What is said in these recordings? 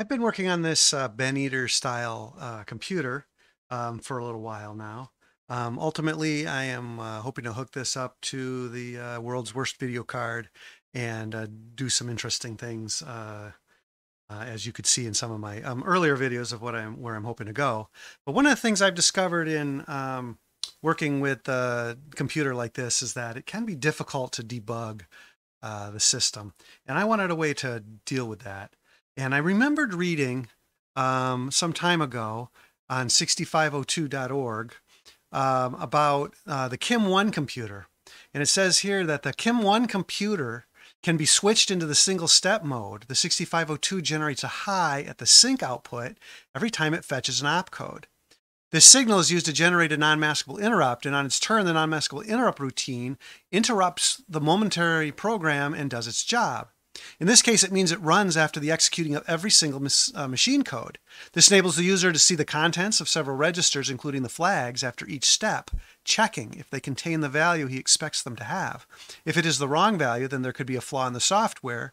I've been working on this Ben Eater style computer for a little while now. Ultimately, I am hoping to hook this up to the world's worst video card and do some interesting things, as you could see in some of my earlier videos of where I'm hoping to go. But one of the things I've discovered in working with a computer like this is that it can be difficult to debug the system, and I wanted a way to deal with that. And I remembered reading some time ago on 6502.org about the Kim1 computer. And it says here that the Kim1 computer can be switched into the single step mode. The 6502 generates a high at the sync output every time it fetches an opcode. This signal is used to generate a non-maskable interrupt, and on its turn, the non-maskable interrupt routine interrupts the momentary program and does its job. In this case, it means it runs after the executing of every single machine code. This enables the user to see the contents of several registers, including the flags, after each step, checking if they contain the value he expects them to have. If it is the wrong value, then there could be a flaw in the software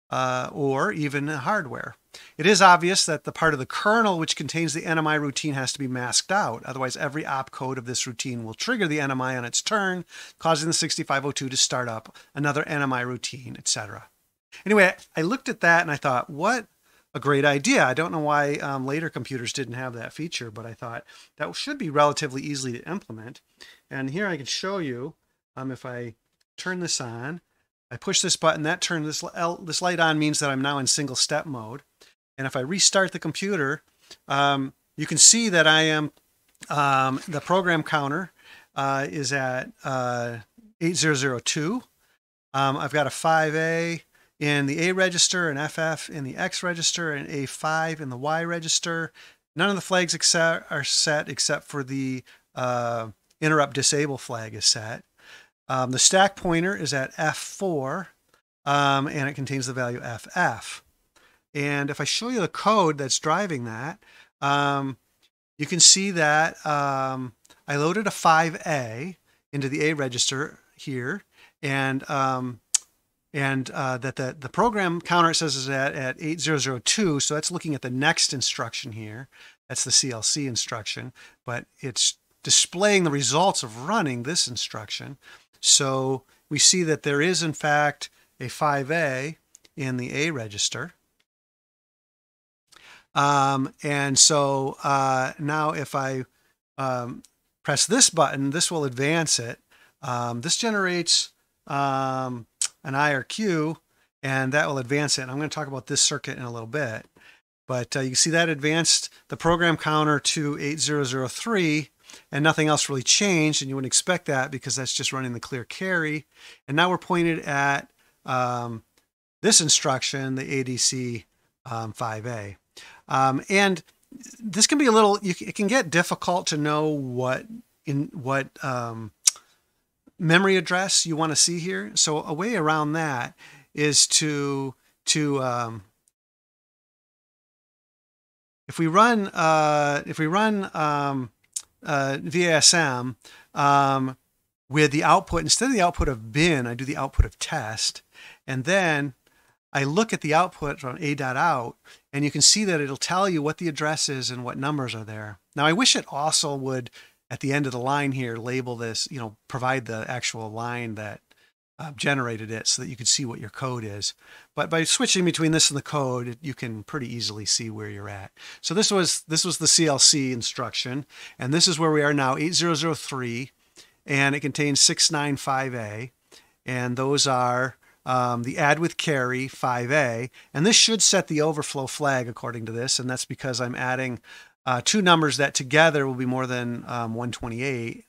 or even hardware. It is obvious that the part of the kernel which contains the NMI routine has to be masked out. Otherwise, every opcode of this routine will trigger the NMI on its turn, causing the 6502 to start up another NMI routine, etc. Anyway, I looked at that and I thought, what a great idea. I don't know why later computers didn't have that feature, but I thought that should be relatively easy to implement. And here I can show you, if I turn this on, I push this button, that turns this light on, means that I'm now in single step mode. And if I restart the computer, you can see that I am, the program counter is at 8002. I've got a 5A in the A register, an FF in the X register, and A5 in the Y register. None of the flags are set except for the interrupt disable flag is set. The stack pointer is at F4, and it contains the value FF. And if I show you the code that's driving that, you can see that I loaded a 5A into the A register here, and that the program counter, it says, is at 8002, so that's looking at the next instruction here. That's the CLC instruction, but it's displaying the results of running this instruction. So we see that there is, in fact, a 5A in the A register. And so now if I press this button, this will advance it. This generates an IRQ, and that will advance it. And I'm going to talk about this circuit in a little bit. But you can see that advanced the program counter to 8003, and nothing else really changed, and you wouldn't expect that because that's just running the clear carry. And now we're pointed at this instruction, the ADC 5A. And this can be a little, it can get difficult to know what memory address you want to see here. So a way around that is to if we run VASM with the output, instead of the output of bin, I do the output of test, and then I look at the output from a.out, and you can see that it'll tell you what the address is and what numbers are there. Now, I wish it also would, at the end of the line here, label this, provide the actual line that generated it so that you could see what your code is. But by switching between this and the code, you can pretty easily see where you're at. So this was the CLC instruction, and this is where we are now, 8003, and it contains 695A, and those are the add with carry 5A, and this should set the overflow flag according to this, and that's because I'm adding two numbers that together will be more than 128,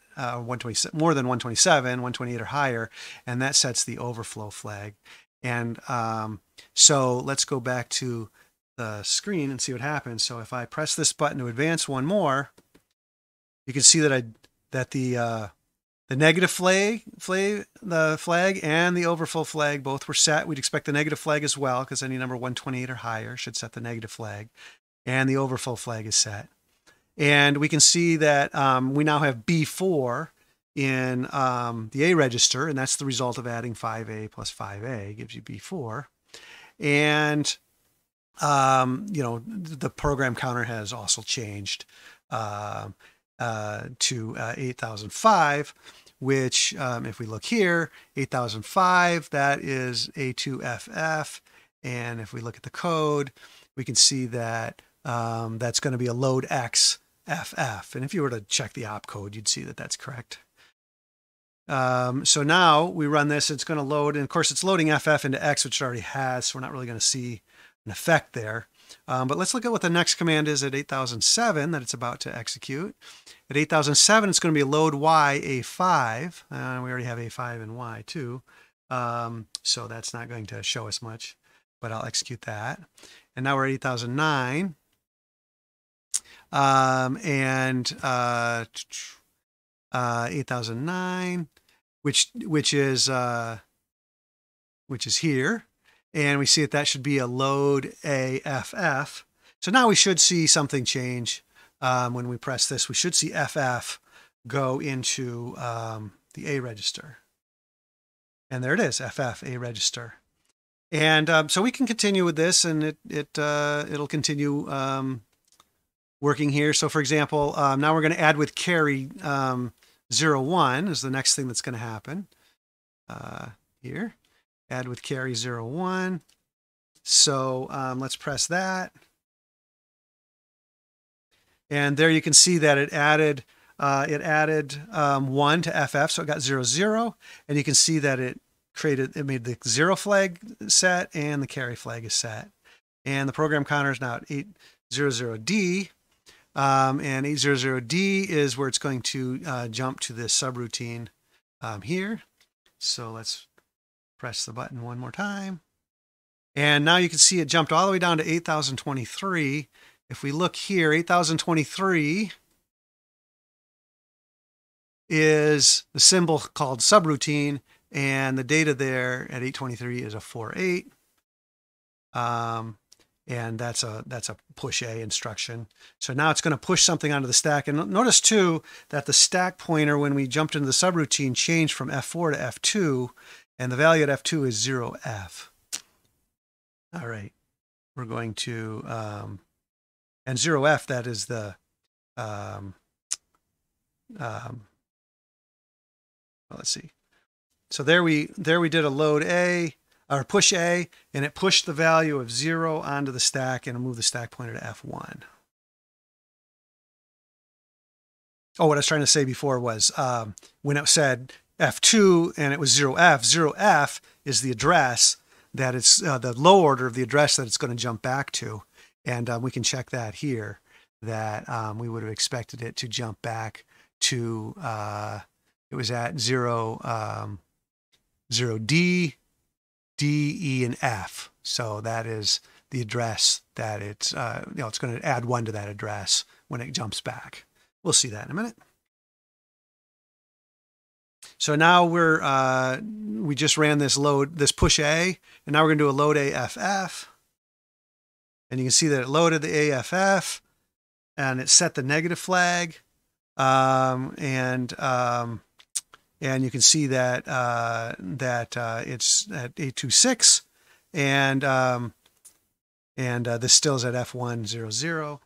more than 127, 128 or higher, and that sets the overflow flag. And so let's go back to the screen and see what happens. So if I press this button to advance one more, you can see that the negative flag and the overflow flag both were set. We'd expect the negative flag as well, because any number 128 or higher should set the negative flag, and the overflow flag is set. And we can see that we now have B4 in the A register, and that's the result of adding 5A plus 5A gives you B4. And the program counter has also changed to 8005, which if we look here, 8005, that is A2FF. And if we look at the code, we can see that that's going to be a load X FF. And if you were to check the opcode, you'd see that that's correct. So now we run this, it's going to load, and of course it's loading FF into X, which it already has, so we're not really going to see an effect there. But let's look at what the next command is at 8007 that it's about to execute. At 8007, it's going to be load Y A5. We already have A5 and Y too. So that's not going to show us much, but I'll execute that. And now we're at 8009. 8009, which is here, and we see that should be a load AFF. So now we should see something change when we press this. We should see FF go into the A register, and there it is, FF A register. And so we can continue with this, and it'll continue working here. So for example, now we're going to add with carry 01 is the next thing that's going to happen here. Add with carry 01. So let's press that. And there you can see that it added 1 to FF, so it got 00. And you can see that it made the 0 flag set and the carry flag is set. And the program counter is now at 800D. And 800D is where it's going to jump to this subroutine here. So let's press the button one more time. And now you can see it jumped all the way down to 8023. If we look here, 8023 is the symbol called subroutine, and the data there at 823 is a 48. And that's a push A instruction. So now it's going to push something onto the stack. And notice too that the stack pointer, when we jumped into the subroutine, changed from F4 to F2, and the value at F2 is 0F. All right, we're going to, and 0F, that is the, let's see. So there we did a load A, or push A, and it pushed the value of 0 onto the stack and moved the stack pointer to F1. Oh, what I was trying to say before was when it said F2 and it was 0F, 0F is the address that it's the low order of the address that it's going to jump back to. And we can check that here, that we would have expected it to jump back to, it was at 0D, D, E, and F. So that is the address that it's going to add 1 to that address when it jumps back. We'll see that in a minute. So now we just ran this push A, and now we're going to do a load AFF. And you can see that it loaded the AFF, and it set the negative flag. And you can see that it's at 826, and this still is at F100.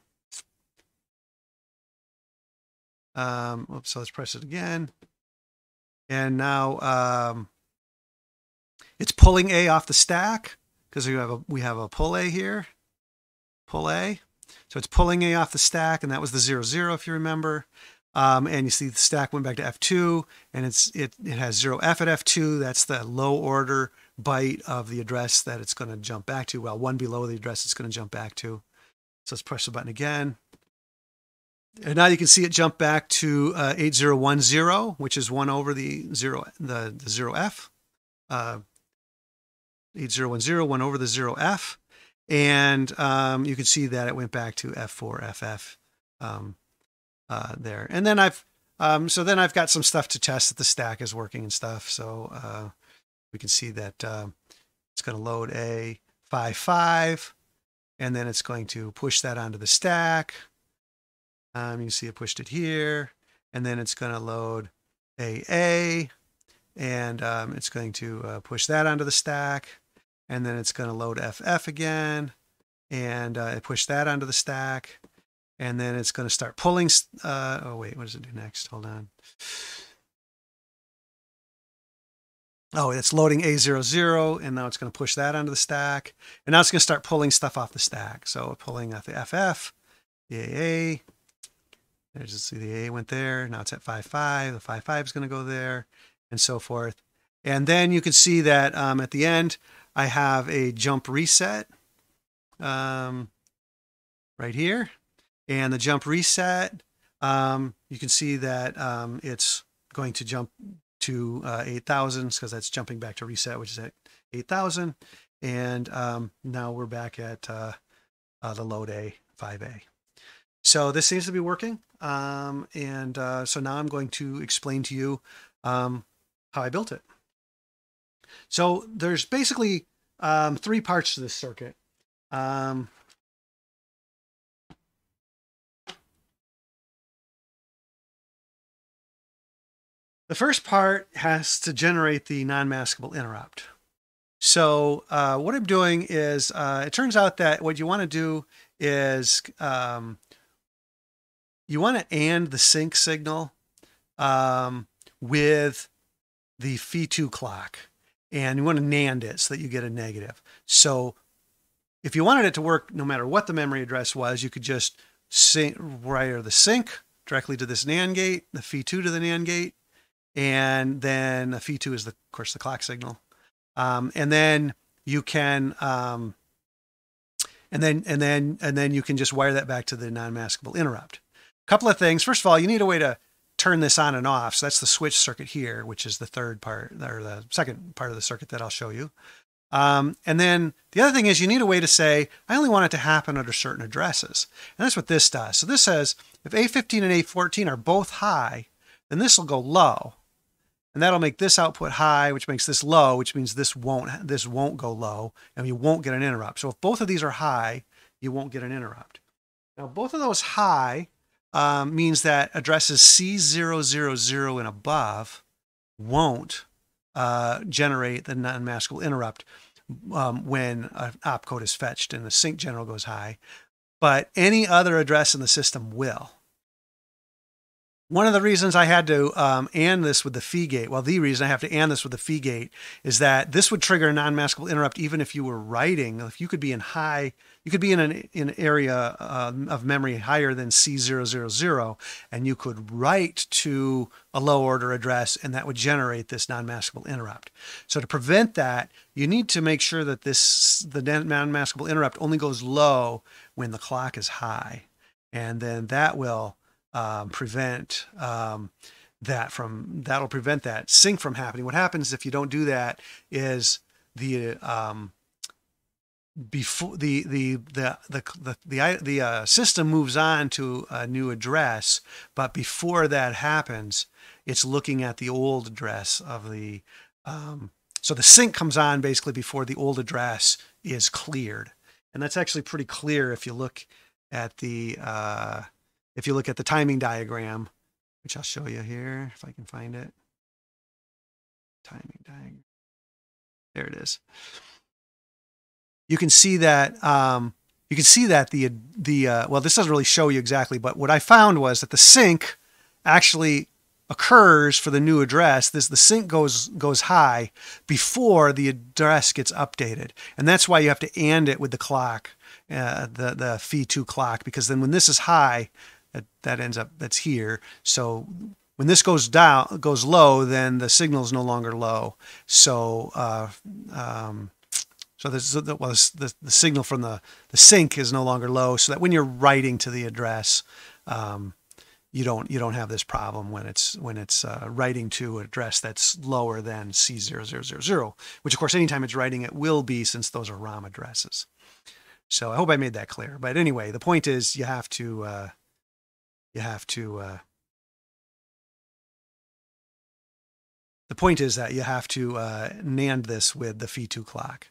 Oops, so let's press it again. And now it's pulling A off the stack because we have a pull A here. Pull A. So it's pulling A off the stack, and that was the 00 if you remember. And you see the stack went back to F2, and it has 0F at F2. That's the low order byte of the address that it's going to jump back to. Well, 1 below the address it's going to jump back to. So let's press the button again. And now you can see it jump back to 8010, which is 1 over the 0F. 8010, 1 over the 0F. And you can see that it went back to F4, FF there. And then I've got some stuff to test that the stack is working and stuff. So we can see that it's going to load A55, and then it's going to push that onto the stack. You can see it pushed it here, and then it's going to load AA, and it's going to push that onto the stack, and then it's going to load FF again, and push that onto the stack. And then it's going to start pulling. Oh, wait, what does it do next? Hold on. Oh, it's loading A00, and now it's going to push that onto the stack. And now it's going to start pulling stuff off the stack. So pulling off the FF, the AA. There's just see the AA went there. Now it's at 5.5. The 5.5 is going to go there, and so forth. And then you can see that at the end, I have a jump reset right here. And the jump reset, you can see that it's going to jump to 8,000 because that's jumping back to reset, which is at 8,000. And now we're back at the load A, 5A. So this seems to be working. So now I'm going to explain to you how I built it. So there's basically 3 parts to this circuit. The first part has to generate the non-maskable interrupt. So what I'm doing is, it turns out that what you want to do is you want to AND the sync signal with the Phi2 clock. And you want to NAND it so that you get a negative. So if you wanted it to work no matter what the memory address was, you could just wire the sync directly to this NAND gate, the Phi2 to the NAND gate. And then the Phi2 is, of course, the clock signal. And then you can, and then you can just wire that back to the non-maskable interrupt. A couple of things. First of all, you need a way to turn this on and off. So that's the switch circuit here, which is the third part, or the second part of the circuit that I'll show you. And then the other thing is you need a way to say, I only want it to happen under certain addresses. And that's what this does. So this says, if A15 and A14 are both high, then this will go low. And that'll make this output high, which makes this low, which means this won't go low, and you won't get an interrupt. So if both of these are high, you won't get an interrupt. Now, both of those high means that addresses C000 and above won't generate the non-maskable interrupt when an opcode is fetched and the sync general goes high, but any other address in the system will. One of the reasons I had to AND this with the Phi gate, well, the reason I have to AND this with the Phi gate is that this would trigger a non-maskable interrupt even if you were writing. If you could be in high, you could be in an area of memory higher than C000, and you could write to a low order address, and that would generate this non-maskable interrupt. So to prevent that, you need to make sure that the non-maskable interrupt only goes low when the clock is high, and then that will prevent that'll prevent that sync from happening. What happens if you don't do that is the system moves on to a new address, but before that happens, it's looking at the old address of the so the sync comes on basically before the old address is cleared, and that's actually pretty clear if you look at the timing diagram, which I'll show you here if I can find it. Timing diagram. There it is. You can see that well, this doesn't really show you exactly, but what I found was that the sync actually occurs for the new address. The sync goes high before the address gets updated, and that's why you have to AND it with the clock, the Phi2 clock, because then when this is high, that's here. So when this goes low, then the signal is no longer low. So the signal from the sync is no longer low, so that when you're writing to the address, you don't have this problem when it's writing to an address that's lower than C0000, which of course anytime it's writing it will be, since those are ROM addresses. So I hope I made that clear. But anyway, the point is you have to NAND this with the Phi2 clock.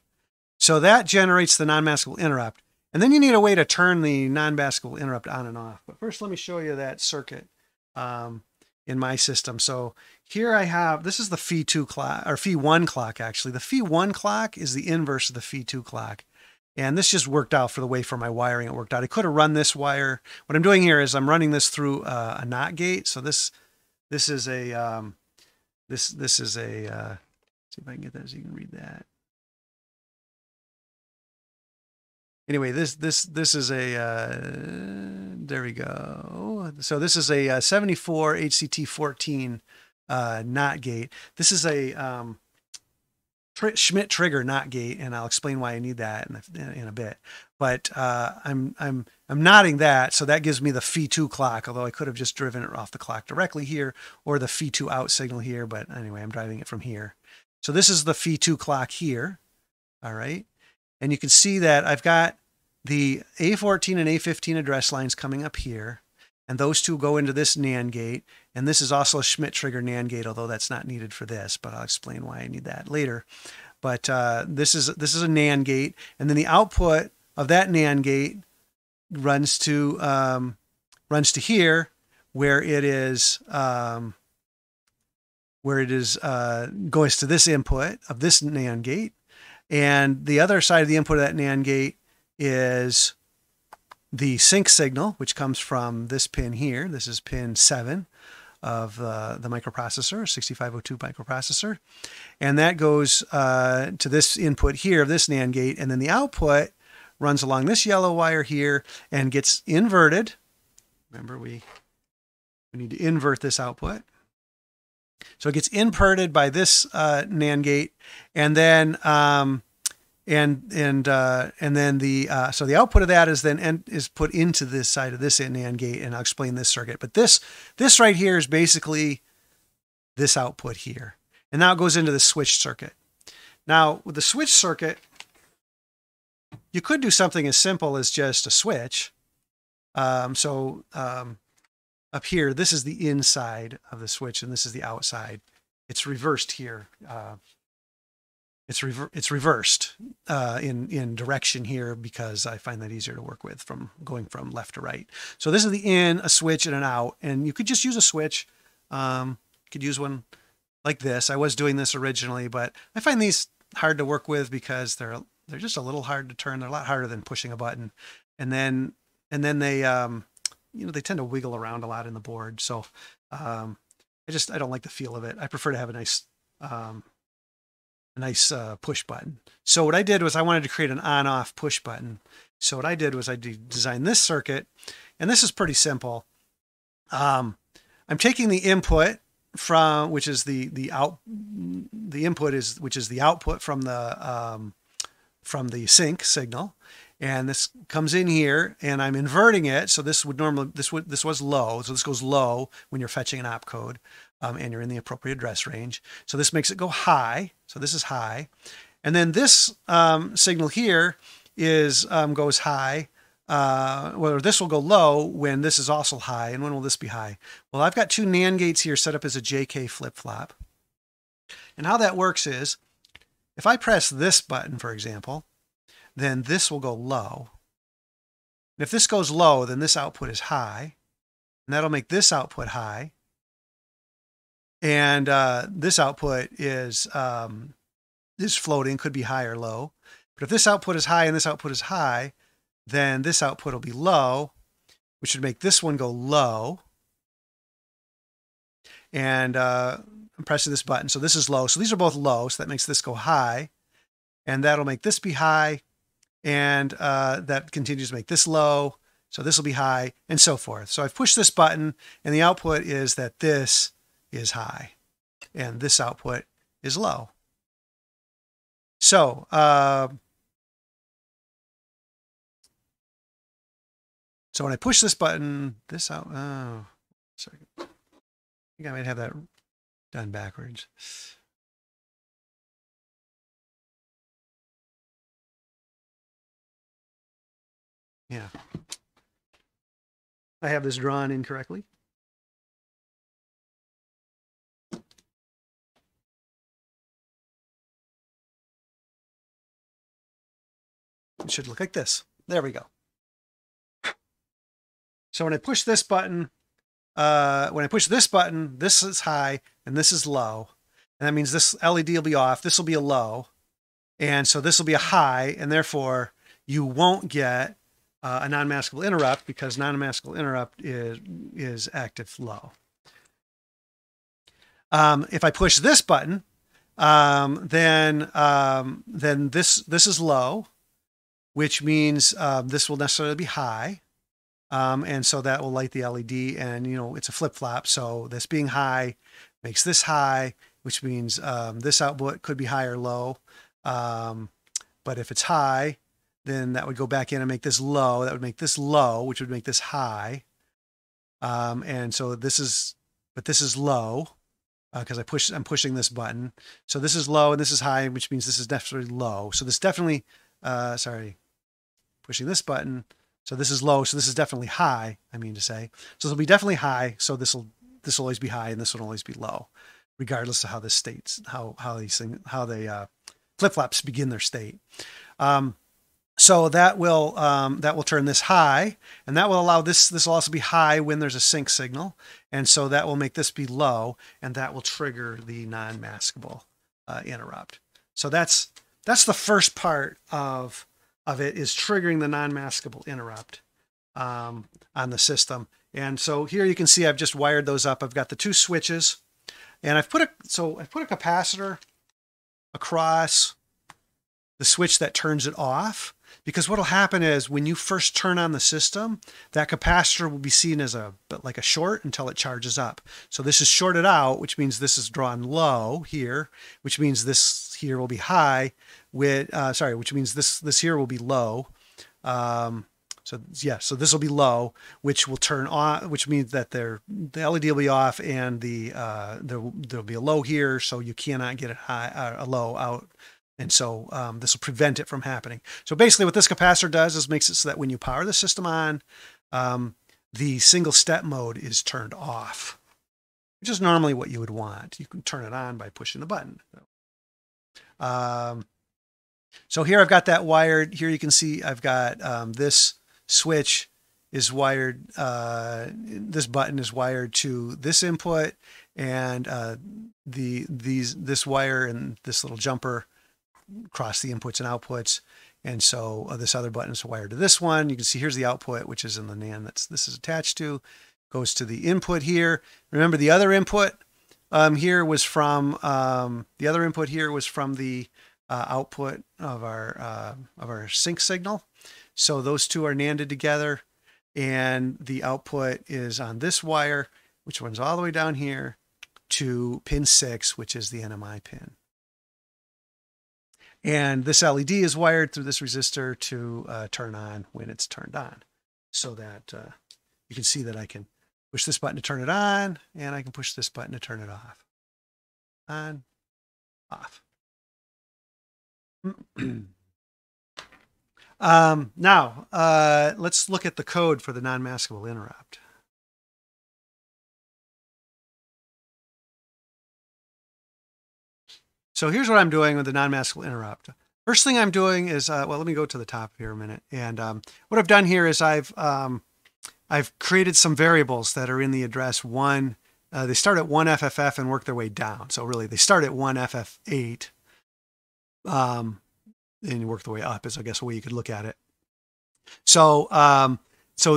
So that generates the non-maskable interrupt. And then you need a way to turn the non-maskable interrupt on and off. But first, let me show you that circuit in my system. So here I have, this is the Phi2 clock, or Phi1 clock actually. The Phi1 clock is the inverse of the Phi2 clock. And this just worked out for the way for my wiring it worked out. I could have run this wire. What I'm doing here is I'm running this through a NOT gate. So this is a this is a see if I can get that so you can read that. Anyway, this is a there we go. So this is a 74 HCT14 NOT gate. This is a Schmidt trigger NOT gate, and I'll explain why I need that in a bit. But I'm knotting that, so that gives me the Phi2 clock. Although I could have just driven it off the clock directly here, or the Phi2 out signal here. But anyway, I'm driving it from here. So this is the Phi2 clock here. All right, and you can see that I've got the A14 and A15 address lines coming up here, and those two go into this NAND gate. And this is also a Schmidt trigger NAND gate, although that's not needed for this, but I'll explain why I need that later. But this is a NAND gate, and then the output of that NAND gate runs to here, where it is goes to this input of this NAND gate, and the other side of the input of that NAND gate is the sync signal, which comes from this pin here. This is pin 7 of the microprocessor, 6502 microprocessor. And that goes to this input here of this NAND gate. And then the output runs along this yellow wire here and gets inverted. Remember, we need to invert this output. So it gets inverted by this NAND gate, and then and then so the output of that is then is put into this side of this NAND gate, and I'll explain this circuit. But this right here is basically this output here, and now it goes into the switch circuit. Now with the switch circuit, you could do something as simple as just a switch. Up here, this is the inside of the switch, and this is the outside. It's reversed here. It's reversed in direction here because I find that easier to work with from going from left to right. So this is the in, a switch, and an out, and you could just use a switch. You could use one like this. I was doing this originally, but I find these hard to work with because they're just a little hard to turn. They're a lot harder than pushing a button, and then they they tend to wiggle around a lot in the board. So I don't like the feel of it. I prefer to have a nice push button. So what I did was I wanted to create an on-off push button. So what I did was I designed this circuit, and this is pretty simple. I'm taking the input from, which is the output from the sync signal, and this comes in here, and I'm inverting it. So this was low, so this goes low when you're fetching an opcode, and you're in the appropriate address range. So this makes it go high. So this is high, and then this signal here goes high. This will go low when this is also high. And when will this be high? Well, I've got two NAND gates here set up as a JK flip-flop, and how that works is if I press this button, for example, then this will go low. And if this goes low, then this output is high, and that'll make this output high. And this output is floating, could be high or low. But if this output is high and this output is high, then this output will be low, which would make this one go low. And I'm pressing this button, so this is low. So these are both low, so that makes this go high. And that'll make this be high. And that continues to make this low. So this will be high, and so forth. So I've pushed this button, and the output is that this is high, and this output is low. So so when I push this button, this out. Oh, sorry. I think I might have that done backwards. Yeah. I have this drawn incorrectly. It should look like this. There we go. So when I push this button, this is high and this is low. And that means this LED will be off. This will be a low. And so this will be a high, and therefore you won't get a non-maskable interrupt, because non-maskable interrupt is active low. If I push this button, then this is low, which means this will necessarily be high. And so that will light the LED, and it's a flip-flop. So this being high makes this high, which means this output could be high or low. But if it's high, then that would go back in and make this low. That would make this low, which would make this high. And so this is low because I'm pushing this button. So this is low and this is high, which means this is definitely low. So this definitely, pushing this button. So this is low. So this is definitely high, I mean to say. So this will be definitely high. So this will always be high and this will always be low, regardless of how this states, how they flip-flops begin their state. So that will turn this high, and that will allow this will also be high when there's a sync signal. And so that will make this be low, and that will trigger the non-maskable interrupt. So that's the first part of it, is triggering the non-maskable interrupt on the system. And so here you can see I've just wired those up. I've got the two switches, and I've put a capacitor across the switch that turns it off, because what will happen is when you first turn on the system, that capacitor will be seen as like a short until it charges up. So this is shorted out, which means this is drawn low here, which means this here will be high with, which means this here will be low. So this will be low, which will turn on, which means that the LED will be off, and there'll be a low here, so you cannot get a low out. And so this will prevent it from happening. So basically what this capacitor does is makes it so that when you power the system on, the single step mode is turned off, which is normally what you would want. You can turn it on by pushing the button. So here I've got that wired. Here you can see I've got this switch is wired, this button is wired to this input, and this wire and this little jumper cross the inputs and outputs. And so this other button is wired to this one. You can see here's the output, which is in the NAND this is attached to, goes to the input here. Remember the other input here was from the output of our sync signal. So those two are NANDed together, and the output is on this wire, which runs all the way down here to pin 6, which is the NMI pin. And this LED is wired through this resistor to turn on when it's turned on, so that you can see that I can push this button to turn it on, and I can push this button to turn it off. On, off. Now, let's look at the code for the non-maskable interrupt. So here's what I'm doing with the non-maskable interrupt. First thing I'm doing is, well, let me go to the top here a minute. And what I've done here is I've created some variables that are in the address 1. They start at 1FFF and work their way down. So really, they start at 1FF8 and work their way up is, I guess, a way you could look at it. So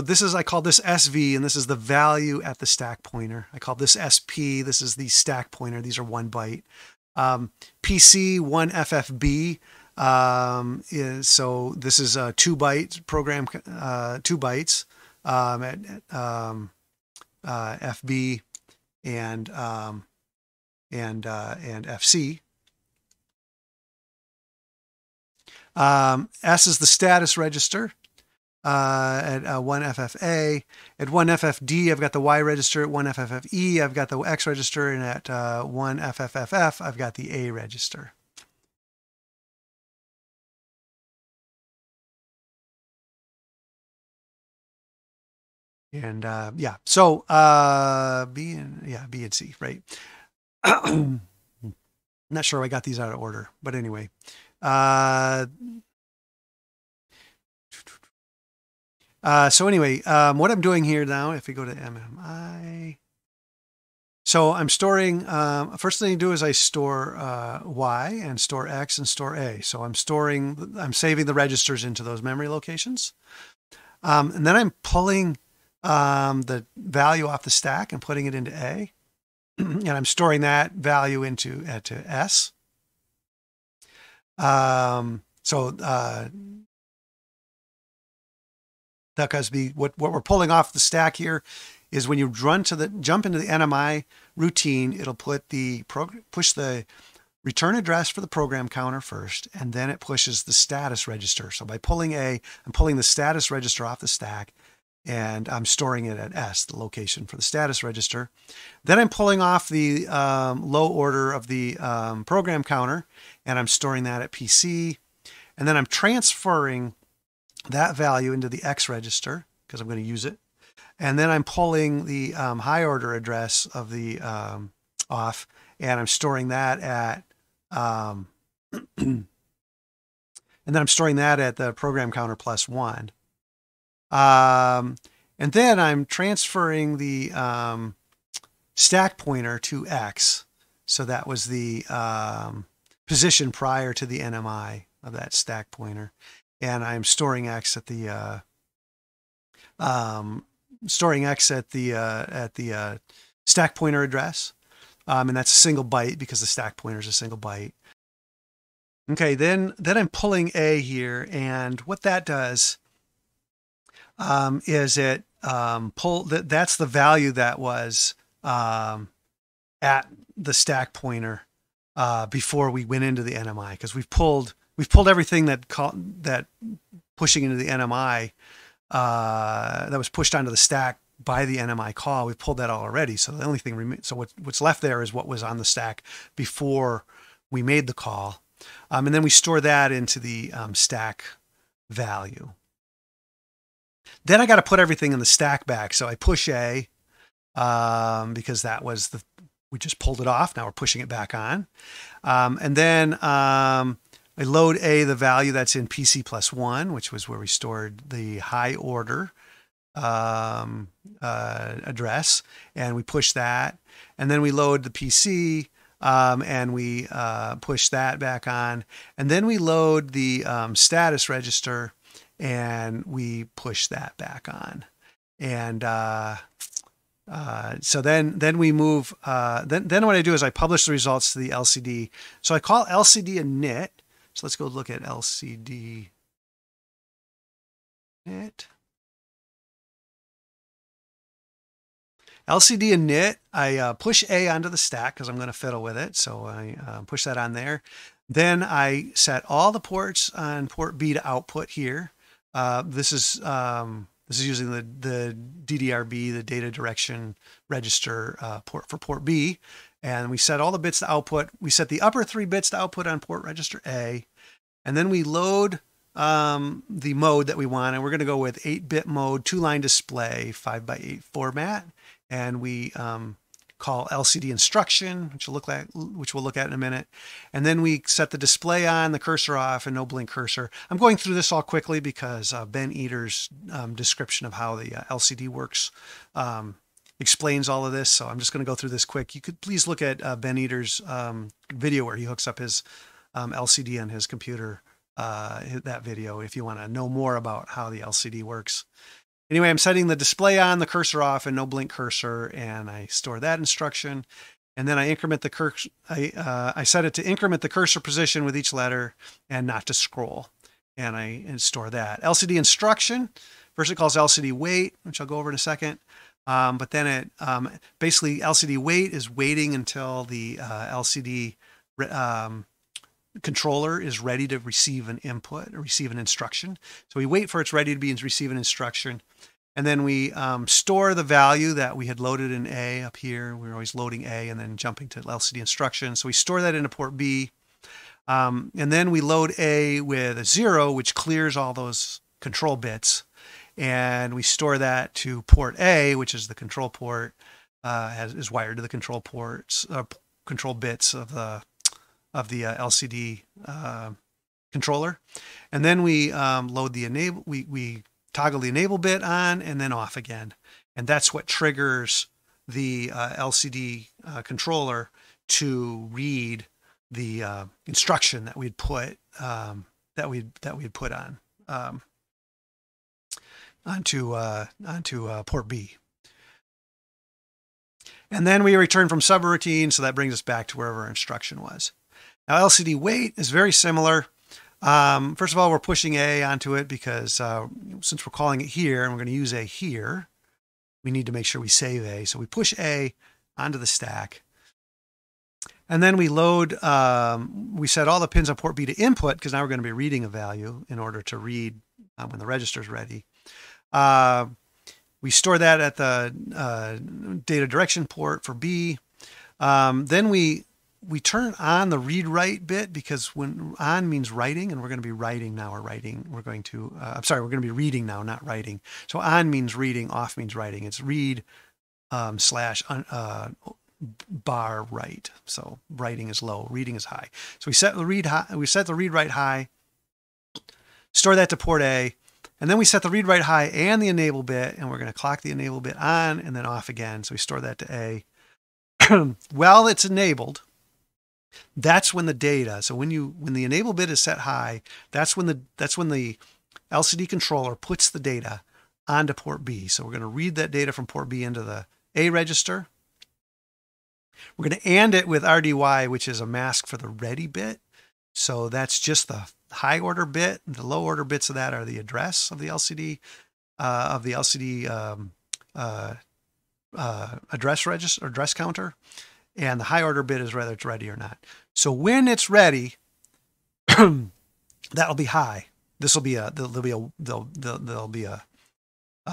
this is, I call this SV, and this is the value at the stack pointer. I call this SP. This is the stack pointer. These are 1 byte. PC 1FFB so this is a 2 byte program, 2 bytes at FB and FC. S is the status register at 1FFA. At 1FFD, I've got the Y register. At 1FFFE, I've got the X register. And at 1FFFF, I've got the A register. And yeah, so B and C, right? I'm not sure I got these out of order, but anyway. So anyway, what I'm doing here now, if we go to MMI, So I'm storing, first thing you do is I store Y and store X and store A. So I'm saving the registers into those memory locations. And then I'm pulling the value off the stack and putting it into A. And I'm storing that value into S. Because what we're pulling off the stack here is when you jump into the NMI routine, it'll push the return address for the program counter first, and then it pushes the status register. So by pulling A, I'm pulling the status register off the stack, and I'm storing it at S, the location for the status register. Then I'm pulling off the low order of the program counter, and I'm storing that at PC. And then I'm transferring that value into the X register because I'm going to use it. And then I'm pulling the high order address of the off, and I'm storing that at and then I'm storing that at the program counter +1. And then I'm transferring the stack pointer to X. So that was the position prior to the NMI of that stack pointer. And I'm storing X at the stack pointer address. And that's a single byte because the stack pointer is a single byte. Okay, then I'm pulling A here, and what that does is it that's the value that was at the stack pointer before we went into the NMI, because we've pulled everything that pushing into the NMI that was pushed onto the stack by the NMI call. We've pulled that all already. So the only thing what's left there is what was on the stack before we made the call. And then we store that into the stack value. Then I got to put everything in the stack back. So I push A because we just pulled it off. Now we're pushing it back on. And then I load A, the value that's in PC +1, which was where we stored the high order address, and we push that. And then we load the PC and we push that back on. And then we load the status register and we push that back on. And so then we move, then what I do is I publish the results to the LCD. So I call LCD init. So let's go look at LCD init. LCD init, I push A onto the stack because I'm going to fiddle with it. So I push that on there. Then I set all the ports on port B to output here. This is using the DDRB, the data direction register port for port B. And we set all the bits to output. We set the upper 3 bits to output on port register A. And then we load the mode that we want. And we're going to go with 8-bit mode, 2-line display, 5x8 format. And we call LCD instruction, which we'll look at in a minute. And then we set the display on, the cursor off, and no blink cursor. I'm going through this all quickly because Ben Eater's description of how the LCD works explains all of this. So I'm just going to go through this quick. You could please look at Ben Eater's video where he hooks up his LCD on his computer, that video, if you want to know more about how the LCD works. Anyway, I'm setting the display on, the cursor off, and no blink cursor, and I store that instruction. And then I increment the cursor. I set it to increment the cursor position with each letter and not to scroll. And I store that. LCD instruction, first it calls LCD wait, which I'll go over in a second. But then it basically LCD wait is waiting until the LCD controller is ready to receive an input or receive an instruction. So we wait for it's ready to be and receive an instruction. And then we store the value that we had loaded in A up here. We're always loading A and then jumping to LCD instruction. So we store that into port B. And then we load A with a 0, which clears all those control bits. And we store that to port A, which is the control port, is wired to the control ports, control bits of the LCD controller. And then we load the enable, we toggle the enable bit on and then off again. And that's what triggers the LCD controller to read the instruction that we'd put on onto port B. And then we return from subroutine, so that brings us back to wherever our instruction was. Now LCD wait is very similar. First of all, we're pushing A onto it because since we're calling it here and we're going to use A here, we need to make sure we save A. So we push A onto the stack. And then we load, we set all the pins on port B to input because now we're going to be reading a value in order to read when the register is ready. We store that at the data direction port for B. Then we turn on the read-write bit because when on means writing, and we're going to be writing now, we're going to be reading now, not writing. So on means reading, off means writing. It's read slash bar write. So writing is low, reading is high. So we set the read-write high, store that to port A, and then we set the read-write high and the enable bit, and we're going to clock the enable bit on and then off again. So we store that to A. While it's enabled, that's when the data. So when the enable bit is set high, that's when the LCD controller puts the data onto port B. So we're going to read that data from port B into the A register. We're going to AND it with RDY, which is a mask for the ready bit. So that's just the high order bit. The low order bits of that are the address of the LCD address register or address counter, and the high order bit is whether it's ready or not. So when it's ready, that'll be high. This will be there'll be a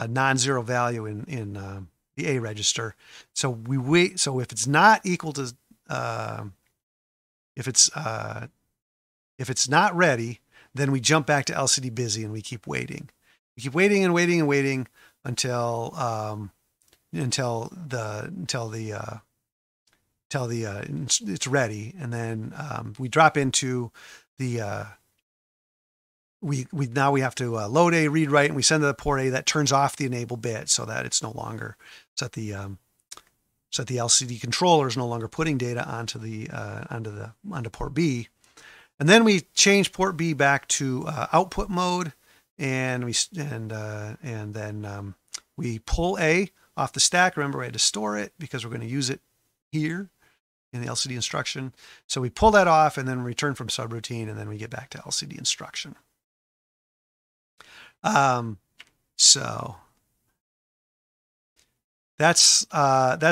non-zero value in the A register. So we wait. So if it's not equal to if it's not ready, then we jump back to LCD busy and we keep waiting. We keep waiting and waiting and waiting until it's ready, and then we drop into the we have to load A, read write, and we send to the port A. That turns off the enable bit so that it's no longer so that the LCD controller is no longer putting data onto port B. And then we change port B back to output mode, and then we pull A off the stack. Remember, we had to store it because we're going to use it here in the LCD instruction. So we pull that off and then return from subroutine, and then we get back to LCD instruction. So that's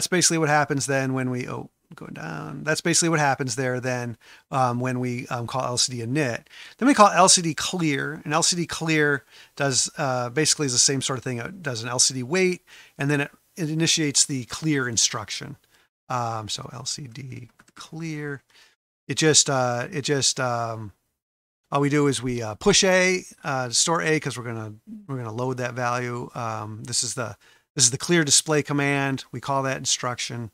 basically what happens then when we going down. That's basically what happens there then when we call LCD init. Then we call LCD clear, and LCD clear does basically is the same sort of thing. It does an LCD wait, and then it initiates the clear instruction. So LCD clear, all we do is we push A, store A because we're gonna load that value. This is the clear display command. We call that instruction.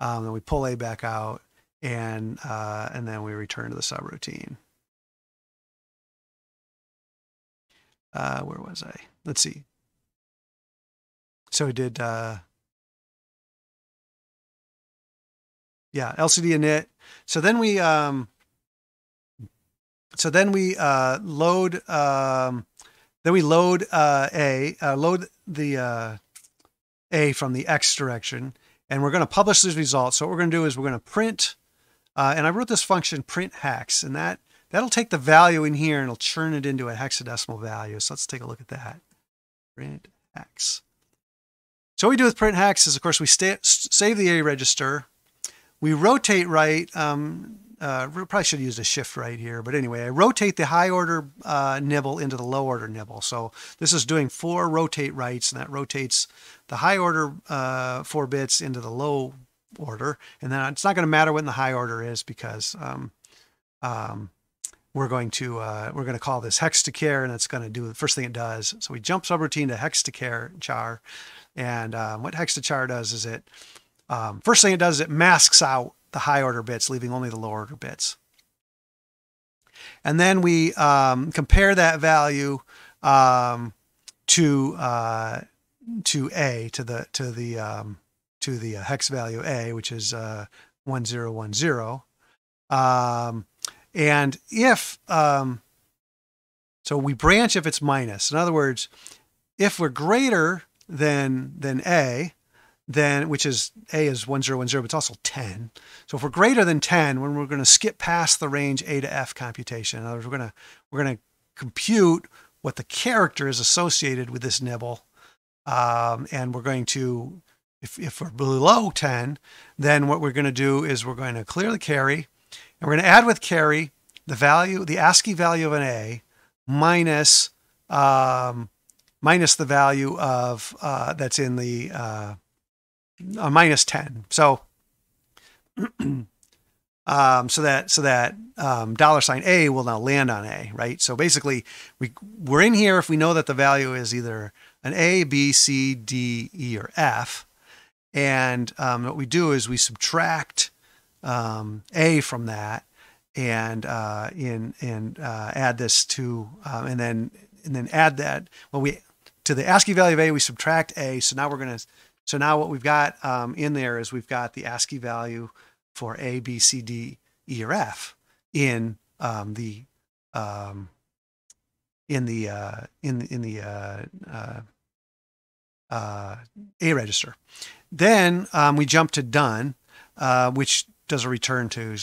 Then we pull A back out, and then we return to the subroutine. Where was I? Let's see. So we did, yeah, LCD init. So then we load load the A from the X direction. And we're going to publish these results. So what we're going to do is we're going to print, and I wrote this function print hex, and that'll take the value in here and it'll churn it into a hexadecimal value. So let's take a look at that. Print hex. So what we do with print hex is, of course, we save the A register. We rotate right. We probably should have used a shift right here, but anyway, I rotate the high order nibble into the low order nibble. So this is doing 4 rotate rights, and that rotates the high order 4 bits into the low order. And then it's not going to matter what the high order is because we're going to call this hex to char, and it's going to do the first thing it does. So we jump subroutine to hex to char, and what hex to char does is it first thing it does is it masks out the high order bits, leaving only the low order bits. And then we compare that value to A, to to the hex value A, which is 1010. And if so we branch if it's minus. In other words, if we're greater than A, then which is A is 1010, but it's also 10. So if we're greater than 10, when we're going to skip past the range A to F computation. In other words, we're going to compute what the character is associated with this nibble, and we're going to, if we're below 10, then what we're going to do is we're going to clear the carry, and we're going to add with carry the value, the ASCII value of an A minus minus the value of that's in the minus 10. So that $A will now land on A, right? So basically we're in here if we know that the value is either an A, B, C, D, E, or F. And what we do is we subtract A from that and add this to and then add that to the ASCII value of A. We subtract A. So now what we've got in there is we've got the ASCII value for A, B, C, D, E, or F in the A register. Then we jump to done, which does a return from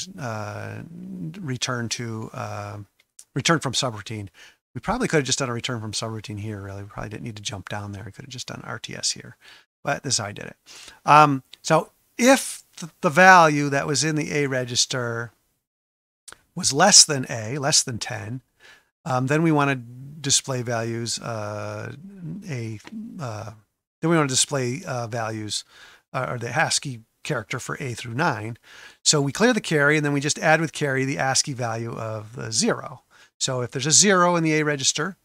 subroutine. We probably could have just done a return from subroutine here. Really, we probably didn't need to jump down there. We could have just done RTS here, but this is how I did it. So if the value that was in the A register was less than A, less than 10, then we want to display values then we want to display values or the ASCII character for A through 9. So we clear the carry, and then we just add with carry the ASCII value of the 0. So if there's a 0 in the A register,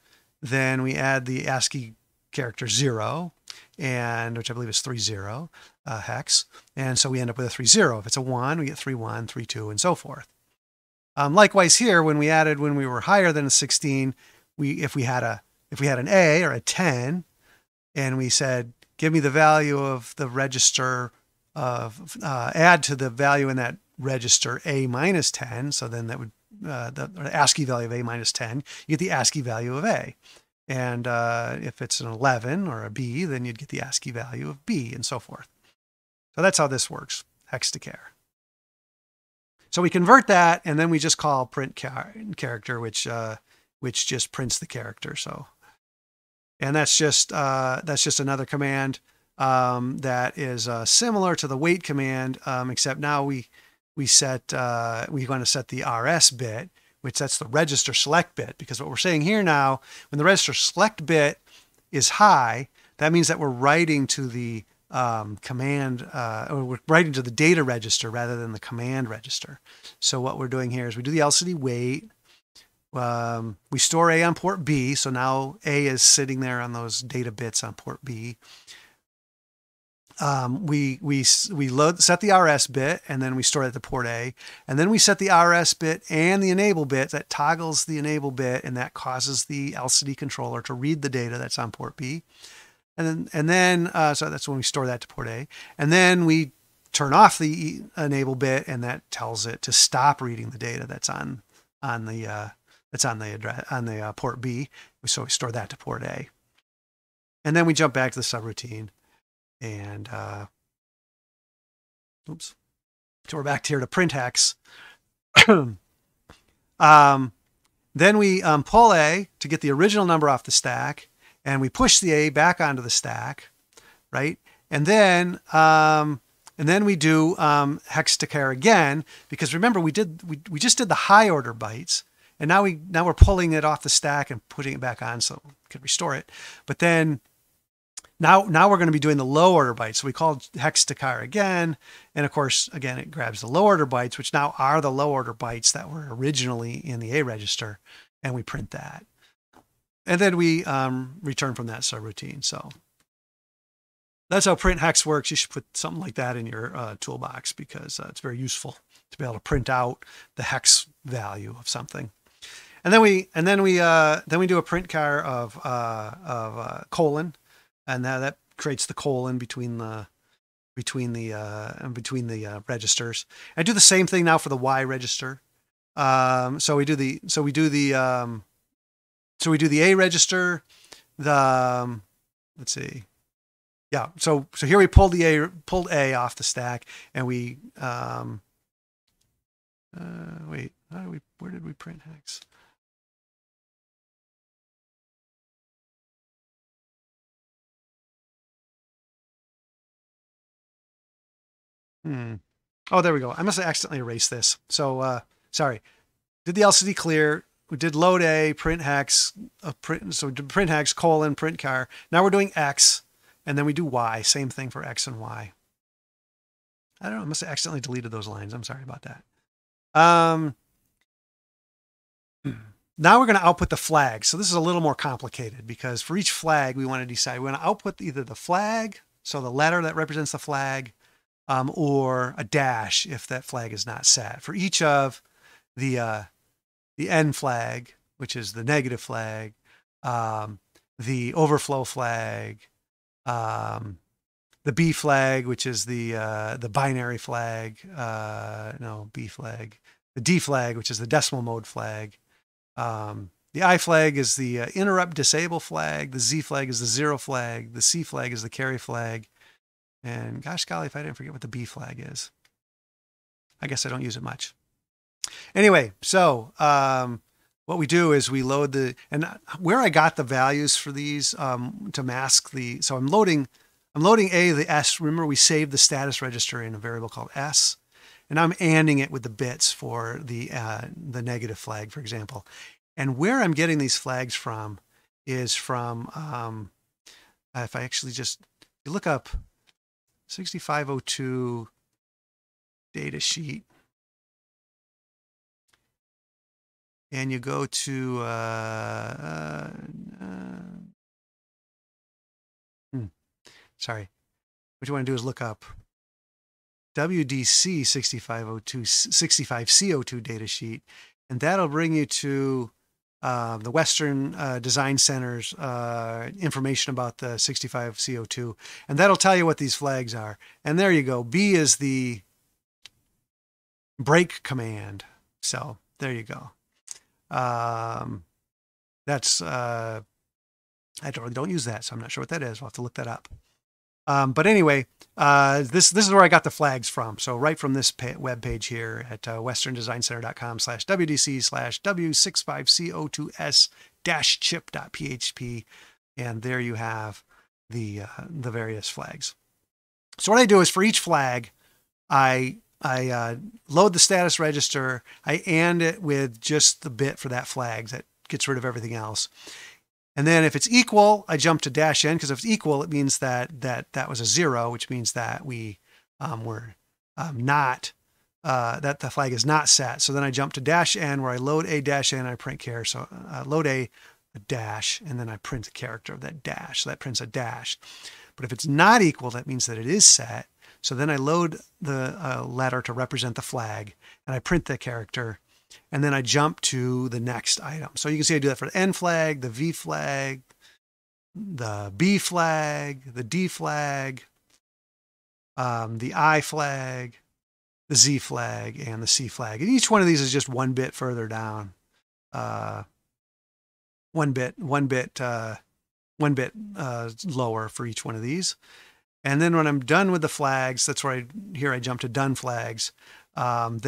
then we add the ASCII character 0, and which I believe is 30 hex. And so we end up with a 30. If it's a 1, we get 31, 32, and so forth. Likewise here, when we were higher than a 16, if we had an A or a 10, and we said, give me the value of the register of, add to the value in that register A minus 10. So then that would, the ASCII value of A minus 10, you get the ASCII value of A. And if it's an 11 or a B, then you'd get the ASCII value of B, and so forth. So that's how this works, hex to char. So we convert that, and then we just call print character, which just prints the character. So, and that's just another command that is similar to the wait command, except now we want to set the RS bit, which that's the register select bit, because what we're saying here now, when the register select bit is high, that means that we're writing to the command, or we're writing to the data register rather than the command register. So what we're doing here is we do the LCD wait. We store A on port B, so now A is sitting there on those data bits on port B. We set the RS bit, and then we store it to port A, and then we set the RS bit and the enable bit. That toggles the enable bit, and that causes the LCD controller to read the data that's on port B. So that's when we store that to port A, and then we turn off the enable bit, and that tells it to stop reading the data that's on the port B. So we store that to port A, and then we jump back to the subroutine, and oops. So we're back here to print hex. Then we pull A to get the original number off the stack, and we push the A back onto the stack, right? And then we do hex to char again, because remember we just did the high order bytes, and now we're pulling it off the stack and putting it back on so we could restore it. But then now we're going to be doing the low order bytes. So we call hex to char again, and of course again it grabs the low order bytes, which now are the low order bytes that were originally in the A register, and we print that. And then we return from that subroutine. So that's how print hex works. You should put something like that in your toolbox, because it's very useful to be able to print out the hex value of something. And then we do a print char of colon, and that creates the colon between the between the registers. I do the same thing now for the Y register. So we do the A register. Let's see. Yeah. So here we pulled A off the stack, and we wait. Where did we print hex? Oh, there we go. I must have accidentally erased this. So sorry. Did the LCD clear. We did load A, print hex, so print hex, colon, print char. Now we're doing X, and then we do Y. Same thing for X and Y. I don't know. I must have accidentally deleted those lines. I'm sorry about that. Now we're going to output the flag. So this is a little more complicated because for each flag, we want to decide. We want to output either the flag, so the letter that represents the flag, or a dash if that flag is not set. For each of the N flag, which is the negative flag, the overflow flag, the B flag, which is the binary flag, no, B flag, the D flag, which is the decimal mode flag. The I flag is the interrupt disable flag. The Z flag is the zero flag. The C flag is the carry flag. And gosh golly, if I didn't forget what the B flag is. I guess I don't use it much. Anyway, so what we do is we load and where I got the values for these to mask so I'm loading A, the S. Remember we saved the status register in a variable called S, and I'm ANDing it with the bits for the negative flag, for example. And where I'm getting these flags from is from, if I actually you look up 6502 data sheet, and you go to sorry, what you want to do is look up WDC 65CO2 data sheet, and that'll bring you to the Western Design Center's information about the 65CO2, and that'll tell you what these flags are. And there you go. B is the break command. So there you go. That's I don't use that, so I'm not sure what that is. We'll have to look that up. But anyway, this is where I got the flags from. So right from this web page here at westerndesignCenter.com/WDC/W65CO2S-chip.php, and there you have the various flags. So what I do is for each flag, I load the status register. I AND it with just the bit for that flag that gets rid of everything else. And then if it's equal, I jump to -n, because if it's equal, it means that was a 0, which means that we were not, that the flag is not set. So then I jump to -n, where I load a -n, and I print char. So load a dash, and then I print the character of that dash. So that prints a dash. But if it's not equal, that means that it is set. So then I load the letter to represent the flag, and I print the character. And then I jump to the next item. So you can see I do that for the N flag, the V flag, the B flag, the D flag, the I flag, the Z flag, and the C flag. And each one of these is just one bit further down. One bit lower for each one of these. And then when I'm done with the flags, that's where I jump to done flags. What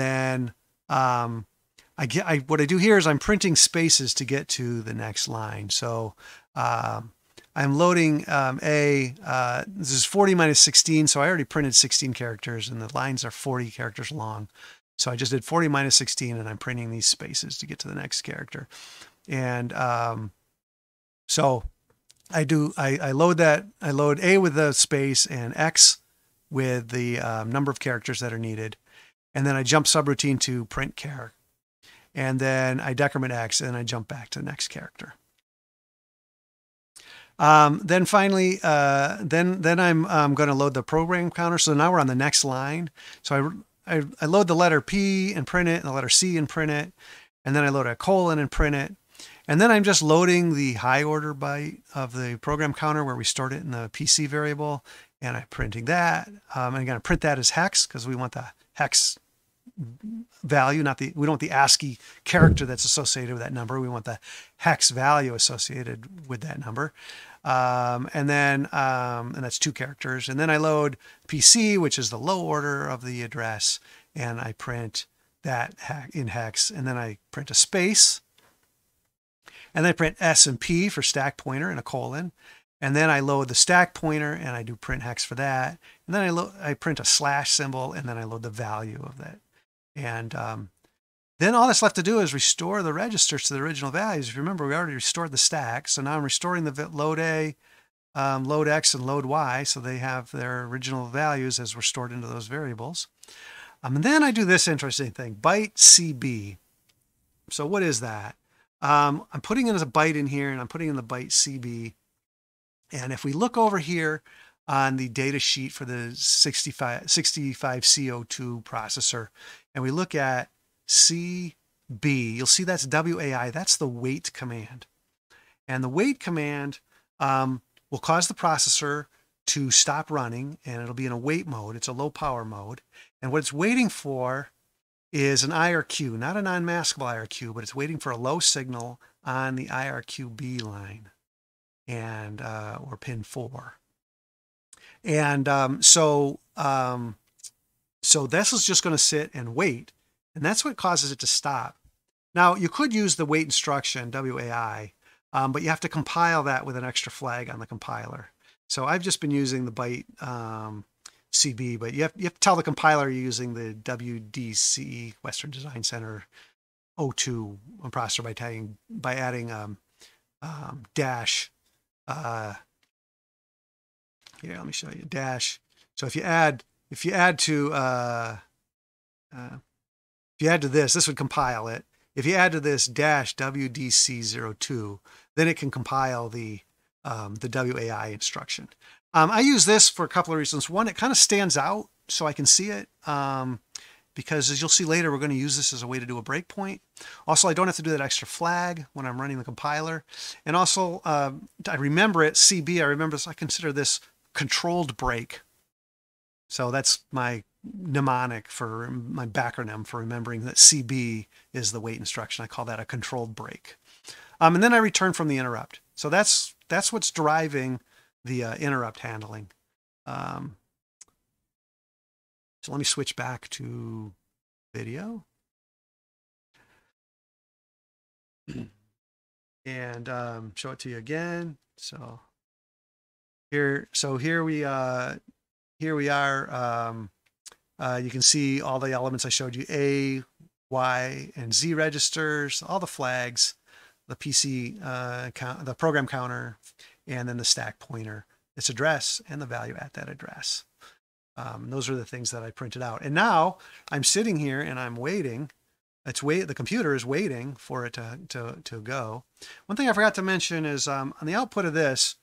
I do here is I'm printing spaces to get to the next line. So I'm loading this is 40 minus 16. So I already printed 16 characters and the lines are 40 characters long. So I just did 40 minus 16 and I'm printing these spaces to get to the next character. And so I load A with the space and X with the number of characters that are needed. And then I jump subroutine to print char. And then I decrement X, and I jump back to the next character. Then finally, then I'm going to load the program counter. So now we're on the next line. So I load the letter P and print it, and the letter C and print it, and then I load a colon and print it. And then I'm just loading the high order byte of the program counter where we stored it in the PC variable. and I'm printing that. I'm going to print that as hex because we want the hex value, we don't want the ASCII character that's associated with that number. We want the hex value associated with that number. And that's 2 characters. And then I load PC, which is the low order of the address, and I print that in hex. And then I print a space. And then I print S and P for stack pointer and a colon. And then I load the stack pointer and I do print hex for that. And then I print a slash symbol, and then I load the value of that. And then all that's left to do is restore the registers to the original values. If you remember, we already restored the stack. So now I'm restoring the load A, load X, and load Y. So they have their original values as were stored into those variables. And then I do this interesting thing, byte CB. So what is that? I'm putting in as a byte in here, and I'm putting in the byte CB. And if we look over here on the data sheet for the 65C02 processor, and we look at CB, you'll see that's WAI. That's the wait command. And the wait command will cause the processor to stop running, and it'll be in a wait mode. It's a low power mode. And what it's waiting for is an IRQ, not a non-maskable IRQ, but it's waiting for a low signal on the IRQB line, and or pin 4. And so this is just going to sit and wait, and that's what causes it to stop. Now, you could use the wait instruction, WAI, but you have to compile that with an extra flag on the compiler. So I've just been using the byte CB, but you have to tell the compiler you're using the WDC, Western Design Center 02 processor by adding dash. Here, let me show you dash. So if you add to this would compile it. If you add to this dash WDC02, then it can compile the WAI instruction. I use this for a couple of reasons. One, it kind of stands out so I can see it, because as you'll see later, we're going to use this as a way to do a breakpoint. Also, I don't have to do that extra flag when I'm running the compiler. And also, I remember it, CB, I remember this, I consider this controlled break. So that's my mnemonic for my backronym for remembering that CB is the wait instruction. I call that a controlled break. And then I return from the interrupt. So that's what's driving the interrupt handling. So let me switch back to video. And show it to you again. So here we are. You can see all the elements I showed you: A, Y, and Z registers, all the flags, the PC the program counter, and then the stack pointer, its address, and the value at that address. Those are the things that I printed out. And now I'm sitting here and I'm waiting. The computer is waiting for it to go. One thing I forgot to mention is on the output of this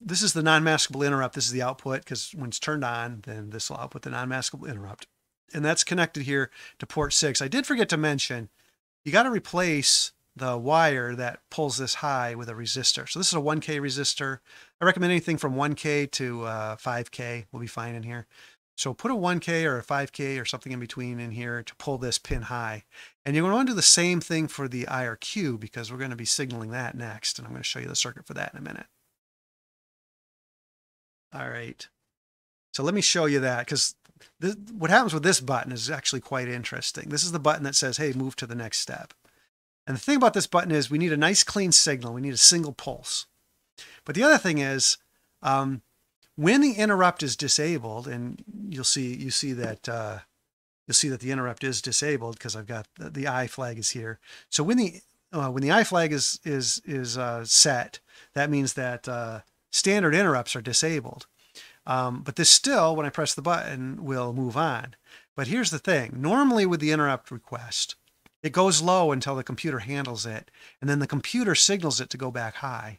is the non-maskable interrupt. This is the output, because when it's turned on, then this will output the non-maskable interrupt. And that's connected here to port 6. I did forget to mention, you got to replace the wire that pulls this high with a resistor. So this is a 1K resistor. I recommend anything from 1K to 5K will be fine in here. So put a 1K or a 5K or something in between in here to pull this pin high. And you're going to want to do the same thing for the IRQ, because we're going to be signaling that next. And I'm going to show you the circuit for that in a minute. All right. So let me show you that, because what happens with this button is actually quite interesting. This is the button that says, hey, move to the next step. And the thing about this button is we need a nice clean signal. We need a single pulse. But the other thing is, when the interrupt is disabled, and you see that the interrupt is disabled because I've got the I flag is here. So when the I flag is set, that means that standard interrupts are disabled. But this still, when I press the button, will move on. But here's the thing. Normally with the interrupt request, it goes low until the computer handles it, and then the computer signals it to go back high.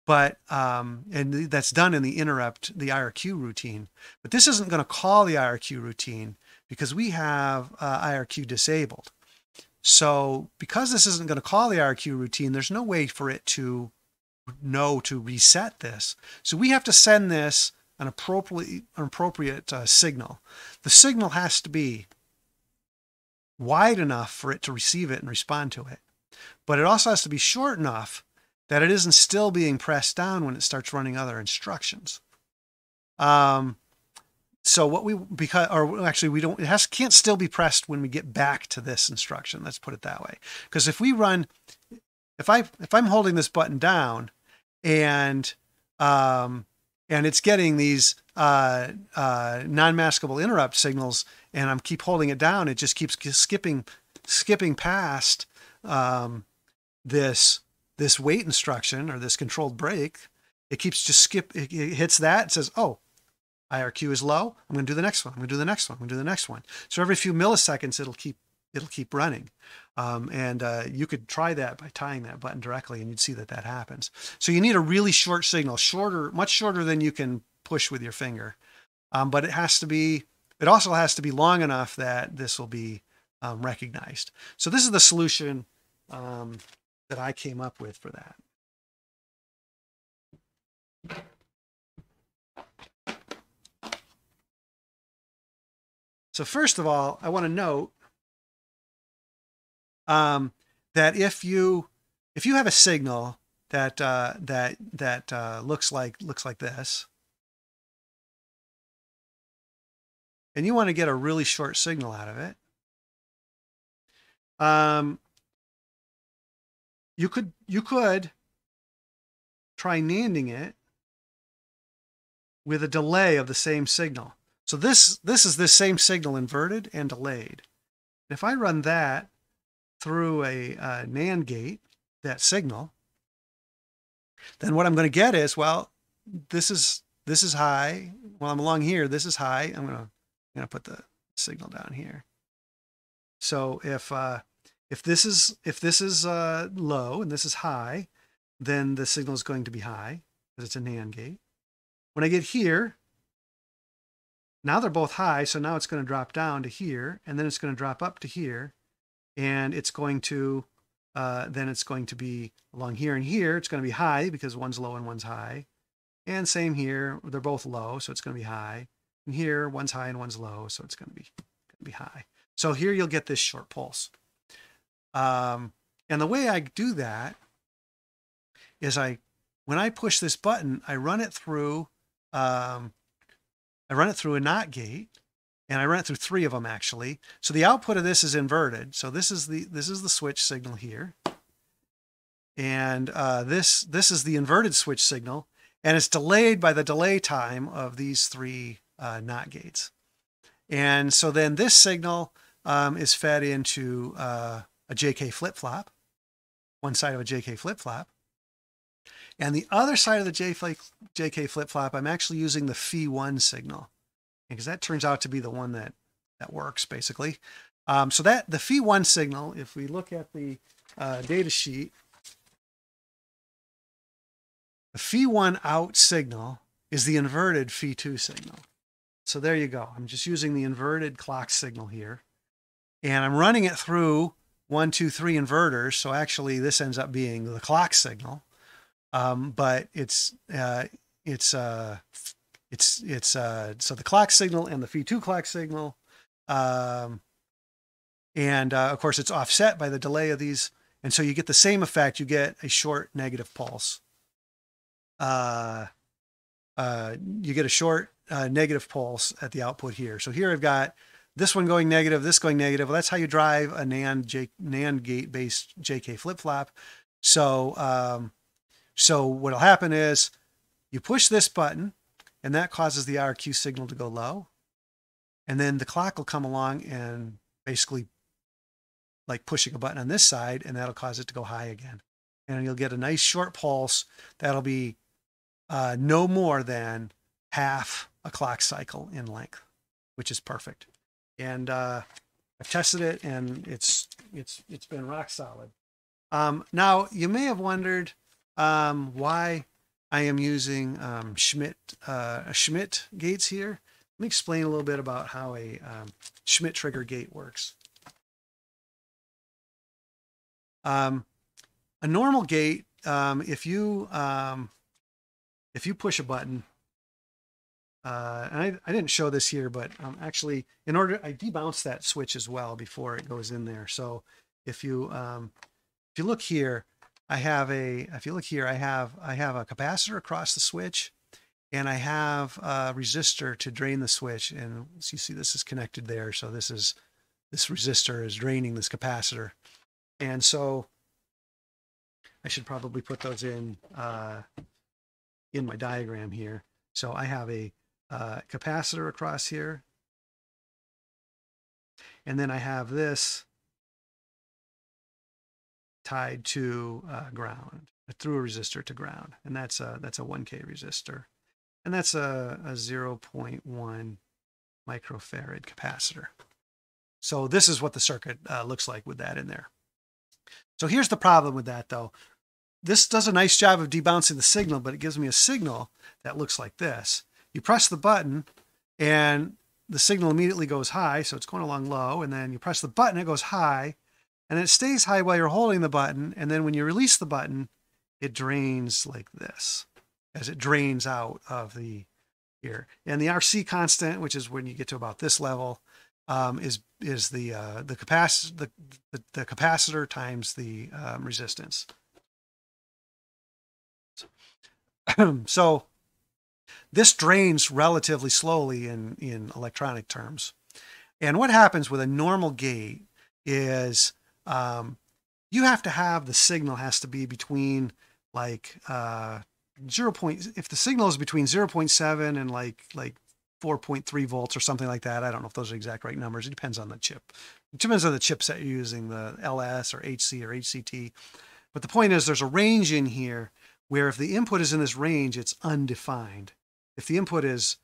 But and that's done in the IRQ routine. But this isn't going to call the IRQ routine because we have IRQ disabled. So because this isn't going to call the IRQ routine, there's no way for it to know to reset this. So we have to send this an appropriate signal. The signal has to be wide enough for it to receive it and respond to it, but it also has to be short enough that it isn't still being pressed down when it starts running other instructions. So what we don't, can't still be pressed when we get back to this instruction. Let's put it that way. Because if we run, if I'm holding this button down and it's getting these non-maskable interrupt signals, and I'm keep holding it down, it just keeps skipping past this wait instruction or this controlled break. It keeps it hits that, it says, oh, IRQ is low. I'm going to do the next one. I'm going to do the next one. I'm going to do the next one. So every few milliseconds, it'll keep running. You could try that by tying that button directly, and you'd see that happens. So you need a really short signal, much shorter than you can push with your finger. But it also has to be long enough that this will be recognized. So this is the solution that I came up with for that. So first of all, I want to note that if you have a signal that looks like this, and you want to get a really short signal out of it, you could try NANDing it with a delay of the same signal. So this is the same signal inverted and delayed. If I run that through a NAND gate, that signal, then what I'm going to get is, well, this is high. While I'm along here, this is high. I'm going to put the signal down here. So if this is low and this is high, then the signal is going to be high because it's a NAND gate. When I get here, now they're both high, so now it's going to drop down to here, and then it's going to drop up to here, and it's going to then it's going to be along here and here. It's going to be high because one's low and one's high, and same here. They're both low, so it's going to be high. And here, one's high and one's low, so it's going to be high. So here you'll get this short pulse. And the way I do that is when I push this button, I run it through. I run it through a NOT gate, and I run it through 3 of them actually. So the output of this is inverted. So this is the switch signal here, and this is the inverted switch signal, and it's delayed by the delay time of these 3 NOT gates. And so then this signal is fed into a JK flip-flop, one side of a JK flip-flop. And the other side of the JK flip-flop, I'm actually using the Phi1 signal, because that turns out to be the one that works, basically. So the Phi1 signal, if we look at the data sheet, the Phi1 out signal is the inverted Phi2 signal. So there you go. I'm just using the inverted clock signal here, and I'm running it through 1, 2, 3 inverters. So actually this ends up being the clock signal. But it's so the clock signal and the Phi2 clock signal, and of course it's offset by the delay of these, and so you get the same effect. You get a short negative pulse. You get a short negative pulse at the output here. So here I've got this one going negative, this going negative. Well, that's how you drive a NAND gate based JK flip flop. So what'll happen is you push this button, and that causes the RQ signal to go low. And then the clock will come along and basically like pushing a button on this side, and that'll cause it to go high again. And you'll get a nice short pulse that'll be no more than half a clock cycle in length, which is perfect. And I've tested it, and it's been rock solid. Now you may have wondered why I am using Schmidt gates here. Let me explain a little bit about how a Schmidt trigger gate works. A normal gate, if you push a button, and I didn't show this here, but actually, in order, I debounce that switch as well before it goes in there. So if you look here, if you look here, I have a capacitor across the switch, and I have a resistor to drain the switch. And as you see, this is connected there. So this resistor is draining this capacitor. And so I should probably put those in my diagram here. So I have a capacitor across here, and then I have this tied to ground, through a resistor to ground, and that's a 1K resistor, and that's a 0.1 microfarad capacitor. So this is what the circuit looks like with that in there. So here's the problem with that, though. This does a nice job of debouncing the signal, but it gives me a signal that looks like this. You press the button and the signal immediately goes high, so it's going along low, and then you press the button, it goes high, and it stays high while you're holding the button, and then when you release the button, it drains like this, as it drains out of the ear. And the RC constant, which is when you get to about this level, is the capacitor times the resistance. So this drains relatively slowly in electronic terms. And what happens with a normal gate is you have to have the signal has to be between like if the signal is between 0.7 and like 4.3 volts or something like that. I don't know if those are exact right numbers. It depends on the chip. It depends on the chipset you're using, the LS or HC or HCT. But the point is there's a range in here where if the input is in this range, it's undefined. If the input is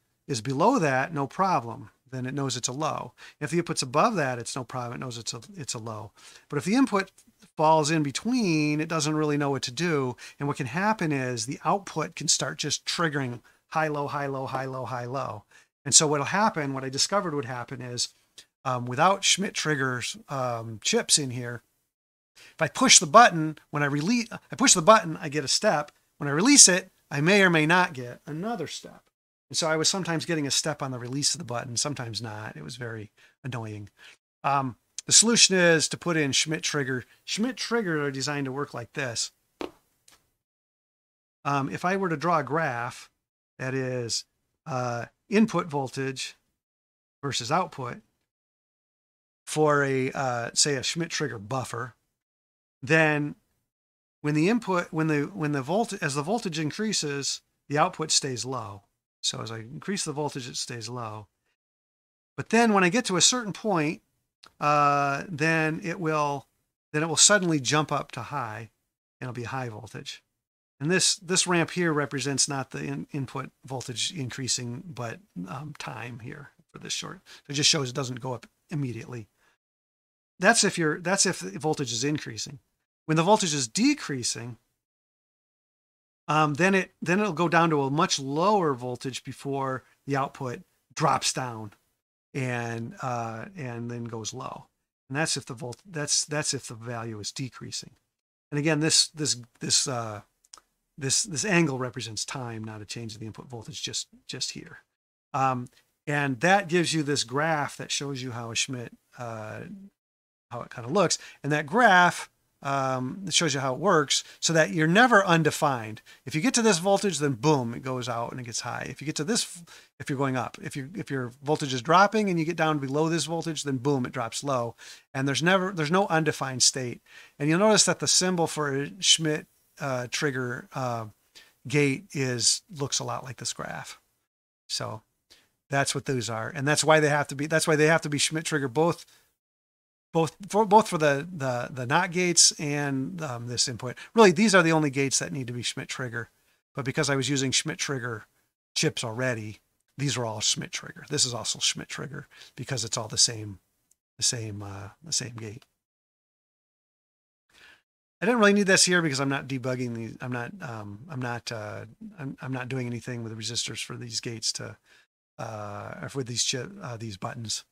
below that, no problem. Then it knows it's a low. If the input's above that, it's no problem. It knows it's a low. But if the input falls in between, it doesn't really know what to do. And what can happen is the output can start just triggering high, low, high, low, high, low, high, low. And so what'll happen, what I discovered would happen is without Schmitt triggers chips in here, if I push the button, I push the button, I get a step. When I release it, I may or may not get another step. And so I was sometimes getting a step on the release of the button, sometimes not. It was very annoying. The solution is to put in Schmitt trigger. Schmitt triggers are designed to work like this. If I were to draw a graph that is input voltage versus output for say a Schmitt trigger buffer, then when the voltage increases, the output stays low. So as I increase the voltage, it stays low. But then when I get to a certain point, then it will suddenly jump up to high, and it'll be high voltage. And this ramp here represents not the input voltage increasing, but time here for this short. It just shows it doesn't go up immediately. That's if the voltage is increasing. When the voltage is decreasing, then it'll go down to a much lower voltage before the output drops down and then goes low. And that's if the value is decreasing. And again, this angle represents time, not a change in the input voltage just here. And that gives you this graph that shows you how a Schmitt how it kind of looks. And that graph it shows you how it works so that you're never undefined. If you get to this voltage, then boom, it goes out and it gets high. If you get to this, if you're going up, if your voltage is dropping and you get down below this voltage, then boom, it drops low. And there's no undefined state. And you'll notice that the symbol for a Schmitt trigger gate looks a lot like this graph. So that's what those are. And that's why they have to be Schmitt trigger both for the NOT gates and this input. Really, these are the only gates that need to be Schmitt trigger. But because I was using Schmitt trigger chips already, these are all Schmitt trigger. This is also Schmitt trigger because it's all the same gate. I didn't really need this here because I'm not debugging these. I'm not doing anything with the resistors for these gates or for these buttons.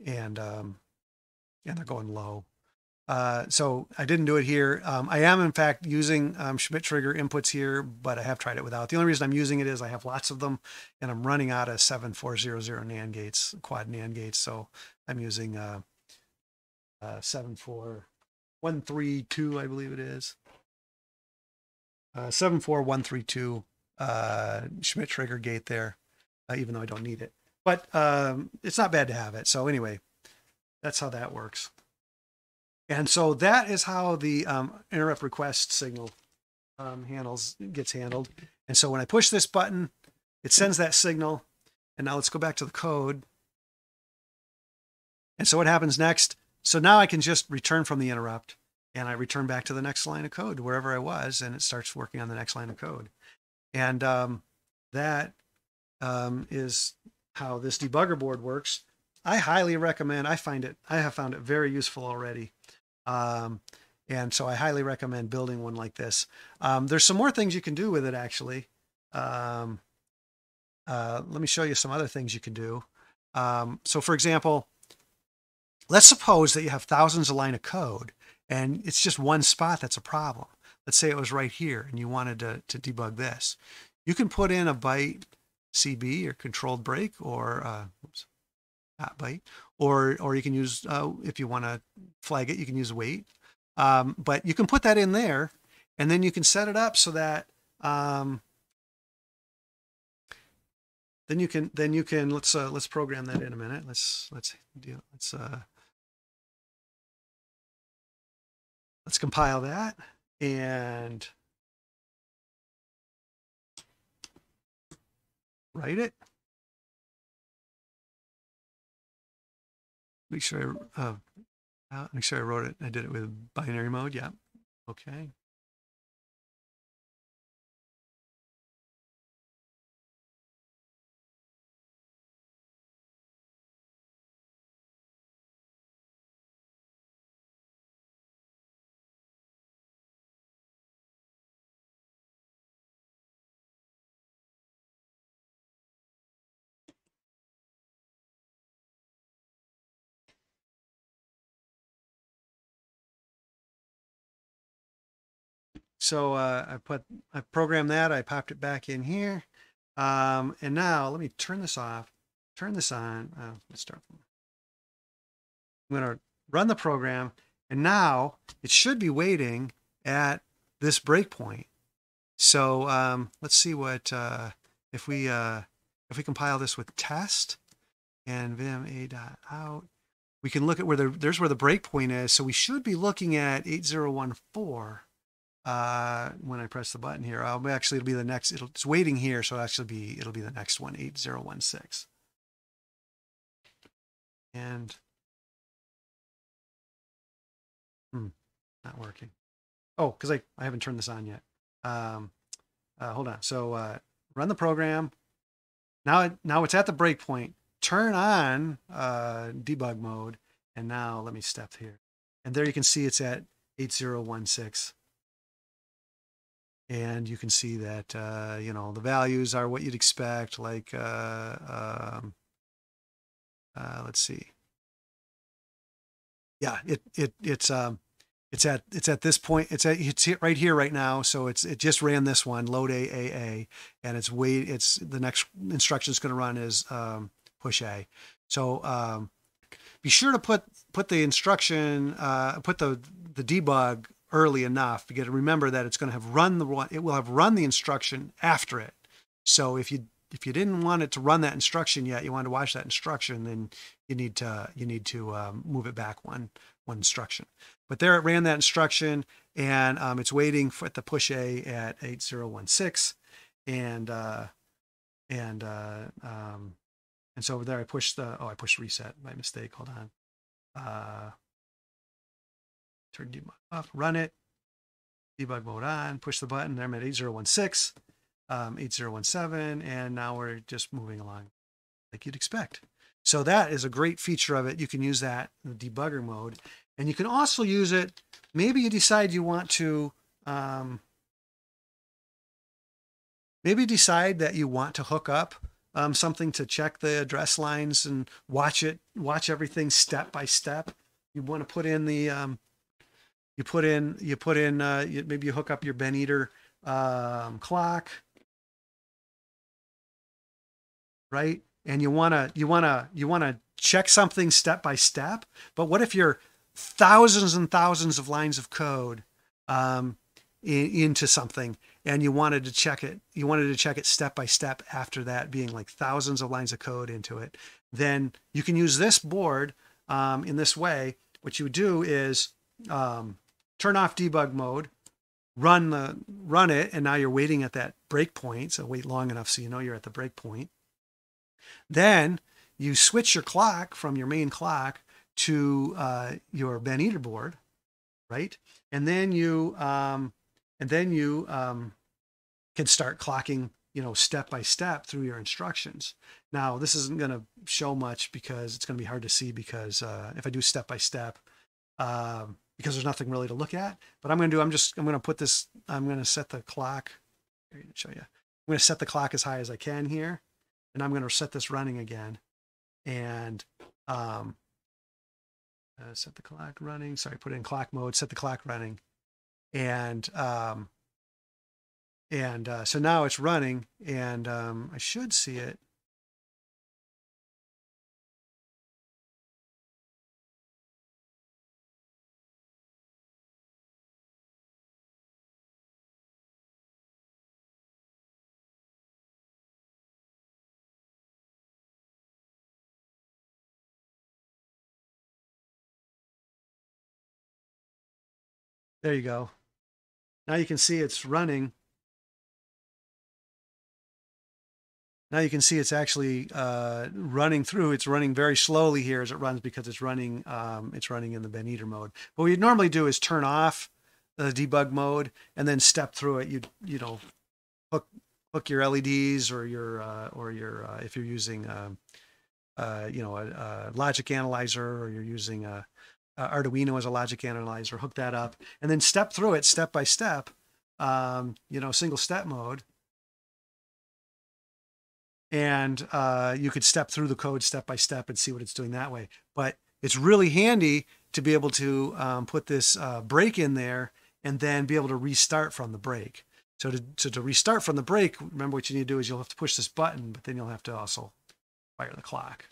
And they're going low. So I didn't do it here. I am in fact using Schmidt trigger inputs here, but I have tried it without. The only reason I'm using it is I have lots of them and I'm running out of 7400 NAND gates, quad NAND gates. So I'm using 74132, I believe it is. 74132 Schmidt trigger gate there, even though I don't need it. But it's not bad to have it. So anyway, that's how that works. And so that is how the interrupt request signal gets handled. And so when I push this button, it sends that signal. And now let's go back to the code. And so what happens next? So now I can just return from the interrupt and I return back to the next line of code, wherever I was, and it starts working on the next line of code. And that is how this debugger board works. I highly recommend, I have found it very useful already. And so I highly recommend building one like this. There's some more things you can do with it, actually. Let me show you some other things you can do. So for example, let's suppose that you have thousands of lines of code and it's just one spot that's a problem. Let's say it was right here and you wanted to debug this. You can put in a byte CB or controlled break or not byte, or you can use, if you want to flag it, you can use wait. But you can put that in there and then you can set it up so that then you can let's program that in a minute. Let's compile that and write it. Make sure I wrote it. I did it with binary mode. Yeah. Okay. So I programmed that. I popped it back in here. And now let me turn this off, turn this on. Let's start. I'm going to run the program. And now it should be waiting at this breakpoint. So let's see what, if we compile this with test and vim a.out, we can look at where there's where the breakpoint is. So we should be looking at 8014. When I press the button here, it'll be the next, it's waiting here. So it'll be the next one, 8016. And, not working. Oh, cause I haven't turned this on yet. Hold on. So, run the program. Now it's at the breakpoint, turn on, debug mode. And now let me step here. And there you can see it's at 8016. And you can see that, the values are what you'd expect, like, let's see. Yeah, it's at this point, it's right here right now. So it just ran this one, load A, and it's the next instruction it's going to run is, push A. So, be sure to put the instruction, put the debug early enough, because remember that it's going to have it will have run the instruction after it. So if you didn't want it to run that instruction yet, you want to watch that instruction, then you need to move it back one instruction. But there it ran that instruction, and it's waiting for the push A at 8016, and so over there I pushed reset by mistake. Hold on. Turn debug off, run it, debug mode on, push the button. There I'm at 8016, 8017, and now we're just moving along like you'd expect. So that is a great feature of it. You can use that in the debugger mode, and you can also use it. Maybe you decide you want to, maybe decide that you want to hook up something to check the address lines and watch everything step by step. You want to put in the maybe you hook up your Ben Eater clock, right? And you wanna check something step by step. But what if you're thousands and thousands of lines of code um, into something, and you wanted to check it? You wanted to check it step by step after that, being like thousands of lines of code into it. Then you can use this board in this way. What you would do is turn off debug mode, run it, and now you're waiting at that breakpoint. So wait long enough so you know you're at the breakpoint. Then you switch your clock from your main clock to your Ben Eater board, right? And then you can start clocking, step by step through your instructions. Now, this isn't going to show much because it's going to be hard to see, because if I do step by step, because there's nothing really to look at. But I'm going to set the clock. Here, show you. I'm going to set the clock as high as I can here, and I'm going to set this running again, and set the clock running. Sorry, put it in clock mode. Set the clock running, and so now it's running, and I should see it. There you go. Now you can see it's running. Now you can see it's actually running through. It's running very slowly here as it runs, because it's running in the Ben Eater mode. What we normally do is turn off the debug mode and then step through it. Hook your LEDs or your if you're using a logic analyzer, or you're using Arduino as a logic analyzer, hook that up and then step through it step by step, single step mode. And you could step through the code step by step and see what it's doing that way. But it's really handy to be able to put this break in there and then be able to restart from the break. So to restart from the break, remember what you need to do is you'll have to push this button, but then you'll have to also fire the clock.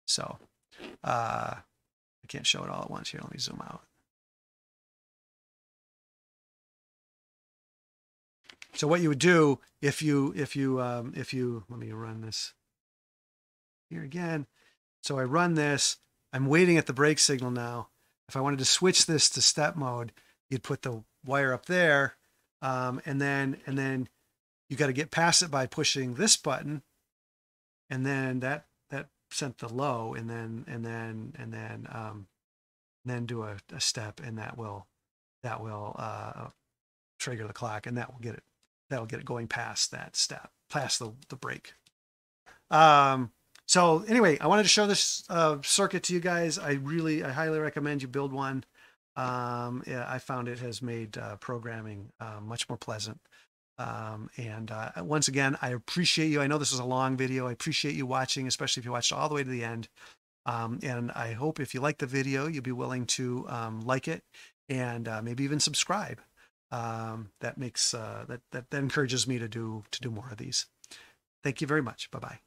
So I can't show it all at once here. Let me zoom out. So what you would do if you let me run this here again. So I run this. I'm waiting at the break signal now. If I wanted to switch this to step mode, you'd put the wire up there, and then you got to get past it by pushing this button, and then that sent the low, and then do a step, and that will trigger the clock, and that'll get it going past that step, past the break. So anyway, I wanted to show this circuit to you guys. I highly recommend you build one. I found it has made programming much more pleasant. And once again, I appreciate you. I know this is a long video. I appreciate you watching, especially if you watched all the way to the end. And I hope if you like the video, you'll be willing to like it, and maybe even subscribe. That makes that encourages me to do more of these. Thank you very much. Bye-bye.